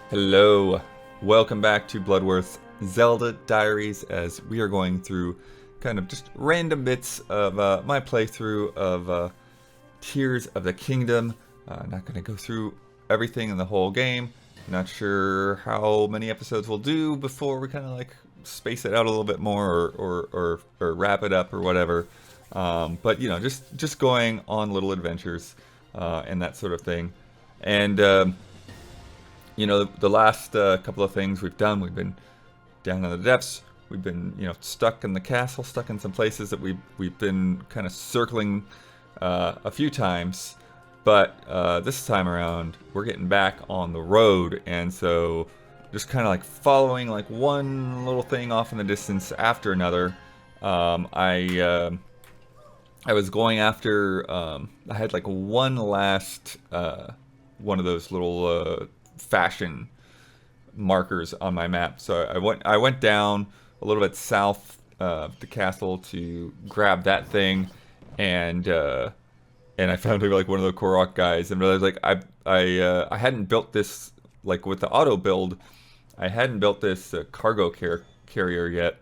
Hello, welcome back to Bloodworth Zelda Diaries, as we are going through kind of just random bits of my playthrough of Tears of the Kingdom. Not going to go through everything in the whole game. Not sure how many episodes we'll do before we kind of like space it out a little bit more or wrap it up or whatever. But you know, just going on little adventures and that sort of thing. And you know, the last couple of things we've done, we've been down in the depths. We've been, you know, stuck in the castle, stuck in some places that we've been kind of circling a few times. But this time around, we're getting back on the road, and so just kind of like following like one little thing off in the distance after another. I was going after. I had like one last one of those little fashion markers on my map. So I went down a little bit south of the castle to grab that thing, and I found like one of the Korok guys, and realized like I hadn't built this, like with the auto build, I hadn't built this cargo carrier yet.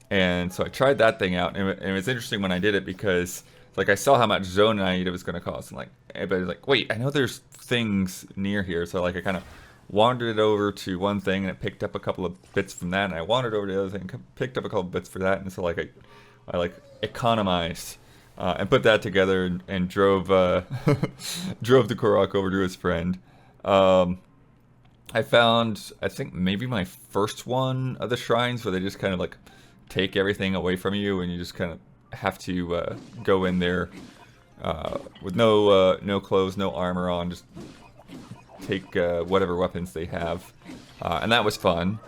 And so I tried that thing out, and it was interesting when I did it because like I saw how much Zonite it was going to cost, and like everybody's like, wait, I know there's things near here, so like I kind of wandered over to one thing, and it picked up a couple of bits from that, and I wandered over to the other thing, picked up a couple of bits for that, and so like I like economized and put that together and drove drove the Korok over to his friend. I found, I think maybe my first one of the shrines where they just kind of like take everything away from you, and you just kind of have to go in there with no clothes, no armor on, just take whatever weapons they have, and that was fun.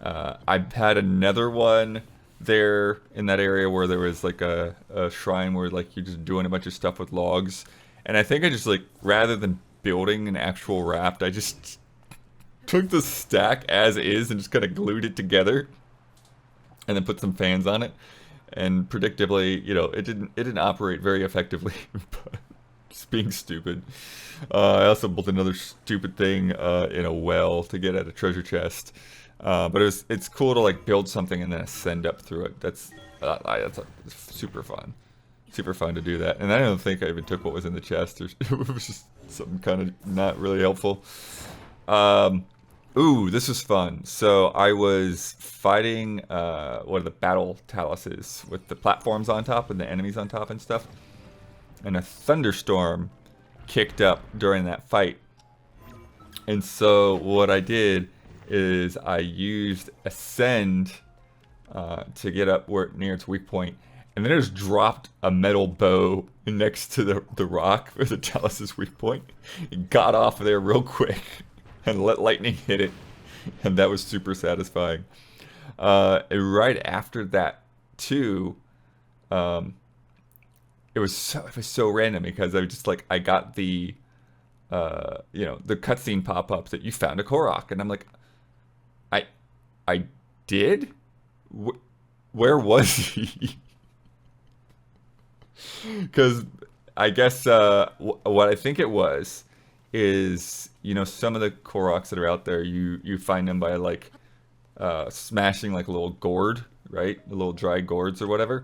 I had another one there in that area where there was like a shrine where like you're just doing a bunch of stuff with logs, and I think I just like, rather than building an actual raft, I just took the stack as is and just kind of glued it together, and then put some fans on it. And predictably, you know, it didn't operate very effectively, but just being stupid. I also built another stupid thing in a well to get at a treasure chest. But it's cool to like build something and then ascend up through it. That's super fun. Super fun to do that. And I don't think I even took what was in the chest. It was just something kind of not really helpful. Ooh, this was fun. So I was fighting one of the battle taluses with the platforms on top and the enemies on top and stuff. And a thunderstorm kicked up during that fight. And so what I did is I used Ascend to get up near its weak point. And then I just dropped a metal bow next to the rock for the talus's weak point. It got off of there real quick and let lightning hit it, and that was super satisfying. Right after that, too, it was so random because I was just like, I got the you know, the cutscene pop up that you found a Korok, and I'm like, I did? Where was he? Because I guess what I think it was is, you know, some of the Koroks that are out there, you find them by like smashing like a little gourd, right? The little dry gourds or whatever.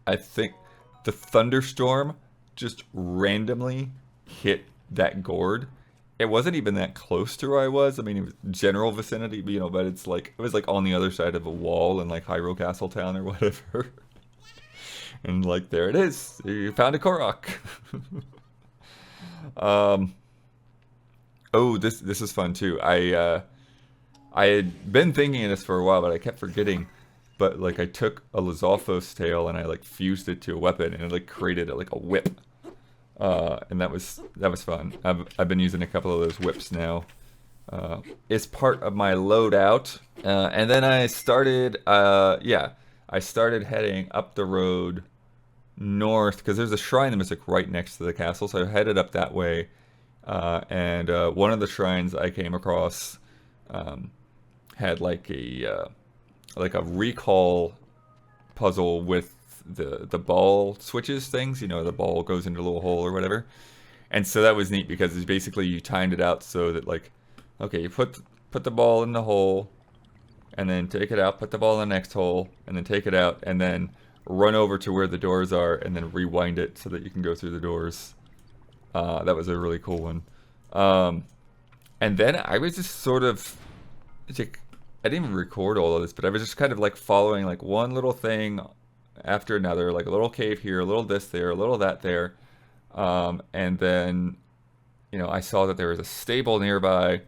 I think the thunderstorm just randomly hit that gourd. It wasn't even that close to where I was. I mean, it was general vicinity, you know, but it's like, it was like on the other side of a wall in like Hyrule Castle Town or whatever. And like, there it is. You found a Korok. Oh, this is fun too. I had been thinking of this for a while, but I kept forgetting. But like, I took a Lizalfos tail and I like fused it to a weapon, and it like created like a whip. And that was fun. I've been using a couple of those whips now. It's part of my loadout. And then I started I started heading up the road north, because there's a shrine that was like right next to the castle, so I headed up that way. And one of the shrines I came across had like a recall puzzle with the ball switches things. You know, the ball goes into a little hole or whatever. And so that was neat because it's basically you timed it out so that like, okay, you put the ball in the hole, and then take it out, put the ball in the next hole, and then take it out, and then run over to where the doors are, and then rewind it so that you can go through the doors. That was a really cool one. And then I was just sort of, like, I didn't even record all of this, but I was just kind of like following like one little thing after another, like a little cave here, a little this there, a little that there. And then, you know, I saw that there was a stable nearby,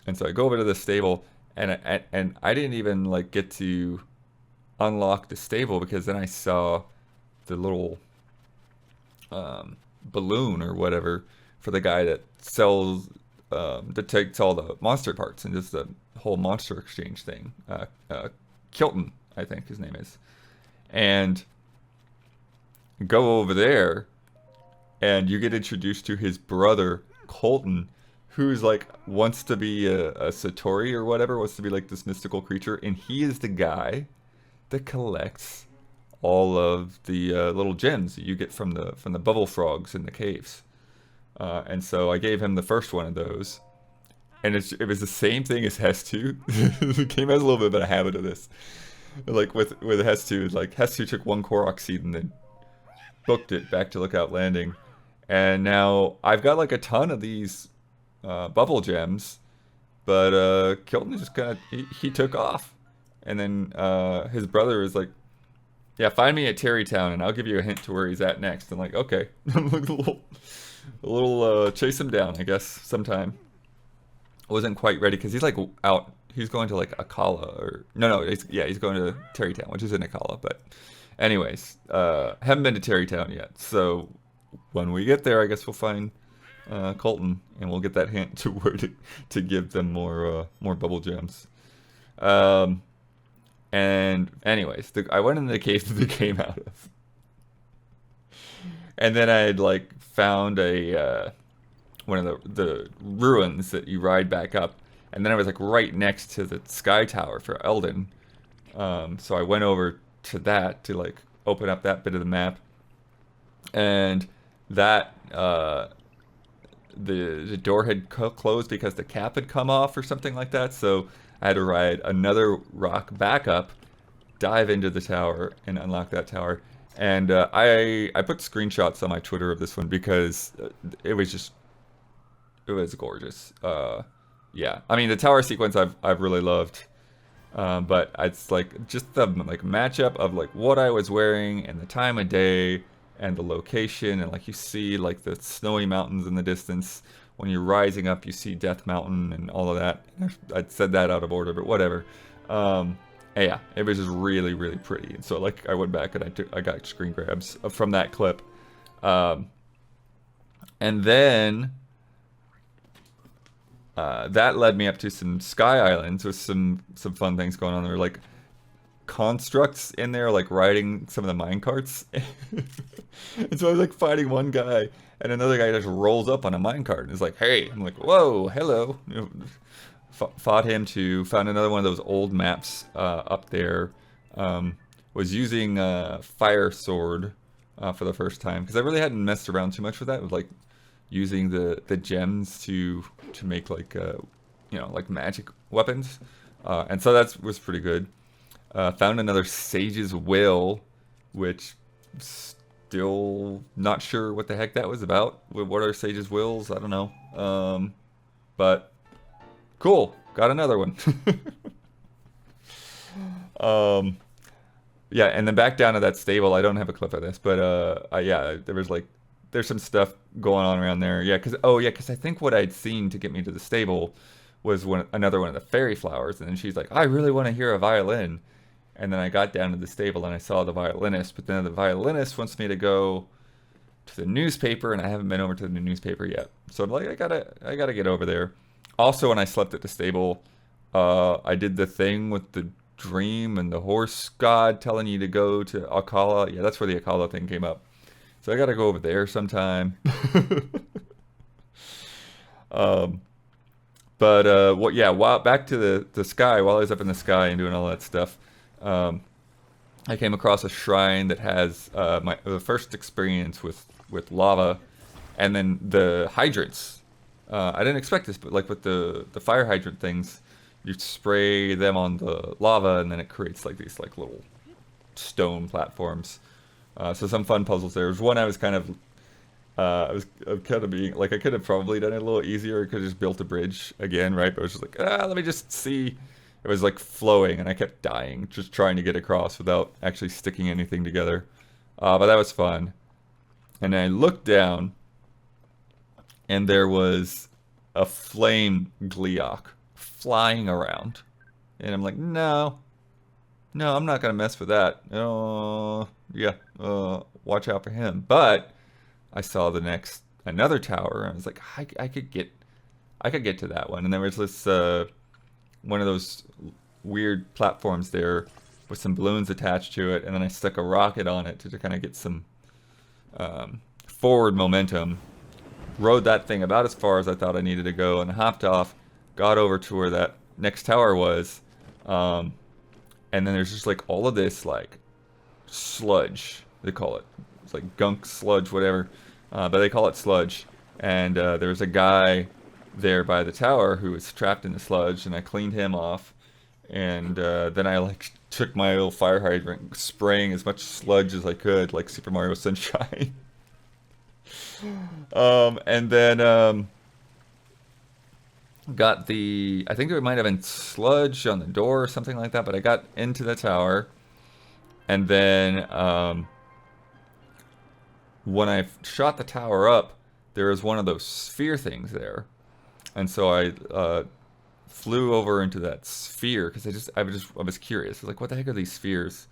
and so I go over to the stable, and I didn't even like get to unlock the stable because then I saw the little balloon or whatever for the guy that sells that takes all the monster parts and does the whole monster exchange thing. Kilton, I think his name is, and go over there, and you get introduced to his brother Colton, who's like wants to be a Satori or whatever, wants to be like this mystical creature, and he is the guy that collects all of the little gems that you get from the bubble frogs in the caves. And so I gave him the first one of those, and it was the same thing as Hestu. The game has a little bit of a habit of this. Like with Hestu, like Hestu took one Korok seed and then booked it back to Lookout Landing, and now I've got like a ton of these bubble gems, but Kilton just kind of he took off, and then his brother is like, "Yeah, find me at Terrytown, and I'll give you a hint to where he's at next." I'm like, "Okay." a little chase him down, I guess, sometime. I wasn't quite ready because he's like out. He's going to like Akala or no, he's going to Terrytown, which is in Akala. But anyways, haven't been to Terrytown yet. So when we get there, I guess we'll find Colton, and we'll get that hint to where to give them more bubble gems. And anyways, I went in the cave that they came out of, and then I had like found a one of the ruins that you ride back up, and then I was like right next to the Sky Tower for Eldon. So I went over to that to like open up that bit of the map, and that the door had closed because the cap had come off or something like that. So I had to ride another rock back up, dive into the tower, and unlock that tower. And I put screenshots on my Twitter of this one because it was gorgeous. Yeah, I mean the tower sequence I've really loved, but it's like just the like matchup of like what I was wearing and the time of day and the location, and like you see like the snowy mountains in the distance. When you're rising up, you see Death Mountain and all of that. I said that out of order, but whatever. Yeah, it was just really, really pretty. And so like I went back and I got screen grabs from that clip. And then that led me up to some Sky Islands with some fun things going on there, like constructs in there, like riding some of the mine carts. And so I was like fighting one guy, and another guy just rolls up on a mine cart and is like, "Hey!" I'm like, "Whoa, hello." You know, fought him too. Found another one of those old maps up there. Was using Fire Sword for the first time because I really hadn't messed around too much with that. With like using the gems to make like you know, like magic weapons, and so that was pretty good. Found another Sage's Will, which still not sure what the heck that was about. What are Sage's Wills? I don't know. But cool, got another one. Yeah, and then back down to that stable. I don't have a clip of this, but yeah, there's some stuff going on around there. Yeah, because I think what I'd seen to get me to the stable was another one of the fairy flowers, and then she's like, "I really want to hear a violin." And then I got down to the stable and I saw the violinist, but then the violinist wants me to go to the newspaper, and I haven't been over to the newspaper yet. So I'm like, I gotta get over there. Also, when I slept at the stable, I did the thing with the dream and the horse god telling you to go to Akala. Yeah, that's where the Akala thing came up. So I gotta go over there sometime. But yeah, back to the sky. While I was up in the sky and doing all that stuff, I came across a shrine that has the first experience with lava And then the hydrants. I didn't expect this, but like with the fire hydrant things, you spray them on the lava, and then it creates like these like little stone platforms. So some fun puzzles there. There was one I was kind of being like, I could have probably done it a little easier. I could have just built a bridge again, right? But I was just like, let me just see. It was like flowing, and I kept dying, just trying to get across without actually sticking anything together. But that was fun. And I looked down, and there was a flame Gleeok flying around. And I'm like, no, I'm not gonna mess with that. Yeah, watch out for him. But I saw another tower, and I was like, I could get to that one. And there was this one of those weird platforms there with some balloons attached to it, and then I stuck a rocket on it to kind of get some forward momentum. Rode that thing about as far as I thought I needed to go, and hopped off, got over to where that next tower was, and then there's just like all of this like sludge, they call it. It's like gunk, sludge, whatever, but they call it sludge. And there's a guy there by the tower who was trapped in the sludge, and I cleaned him off, and then I like took my little fire hydrant, spraying as much sludge as I could, like Super Mario Sunshine. And then got I think there might have been sludge on the door or something like that, but I got into the tower, and then when I shot the tower up, there was one of those sphere things there, and so I flew over into that sphere because I was curious. I was like, what the heck are these spheres?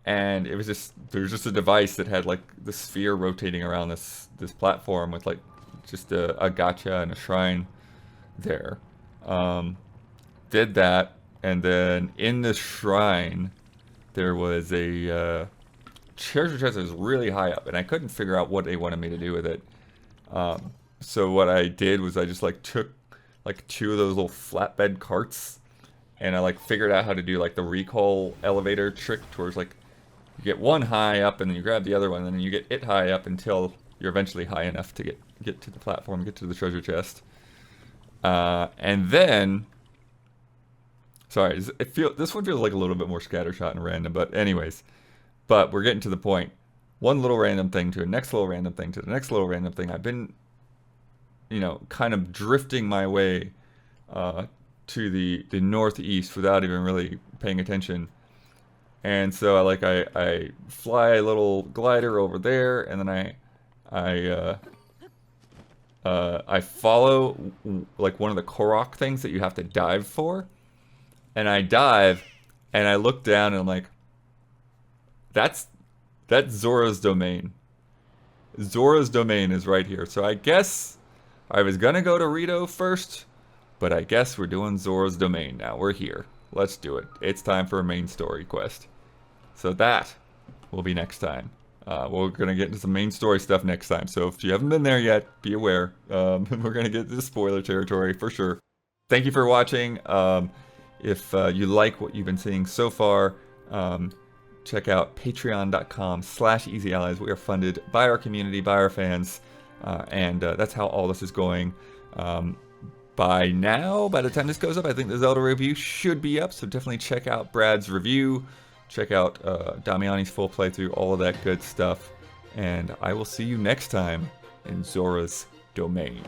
And there was just a device that had like the sphere rotating around this platform with like just a gotcha and a shrine there. Did that, and then in the shrine there was a treasure chest that was really high up, and I couldn't figure out what they wanted me to do with it. So what I did was I just like took like 2 of those little flatbed carts, and I like figured out how to do like the recall elevator trick towards like you get one high up, and then you grab the other one, and then you get it high up until you're eventually high enough to get to the platform, get to the treasure chest. And then, sorry, this one feels like a little bit more scattershot and random, but anyways, we're getting to the point. One little random thing to the next little random thing to the next little random thing. I've been, kind of drifting my way to the northeast without even really paying attention. And so I fly a little glider over there, and then I follow like one of the Korok things that you have to dive for, and I dive, and I look down, and I'm like, that's Zora's domain. Zora's domain is right here. So I guess I was gonna go to Rito first, but I guess we're doing Zora's domain now. We're here. Let's do it. It's time for a main story quest. So that will be next time. We're going to get into some main story stuff next time. So if you haven't been there yet, be aware. We're going to get to spoiler territory for sure. Thank you for watching. If you like what you've been seeing so far, check out patreon.com/easyallies. We are funded by our community, by our fans, and that's how all this is going. By the time this goes up, I think the Zelda review should be up, so definitely check out Brad's review. Check out Damiani's full playthrough, all of that good stuff. And I will see you next time in Zora's Domain.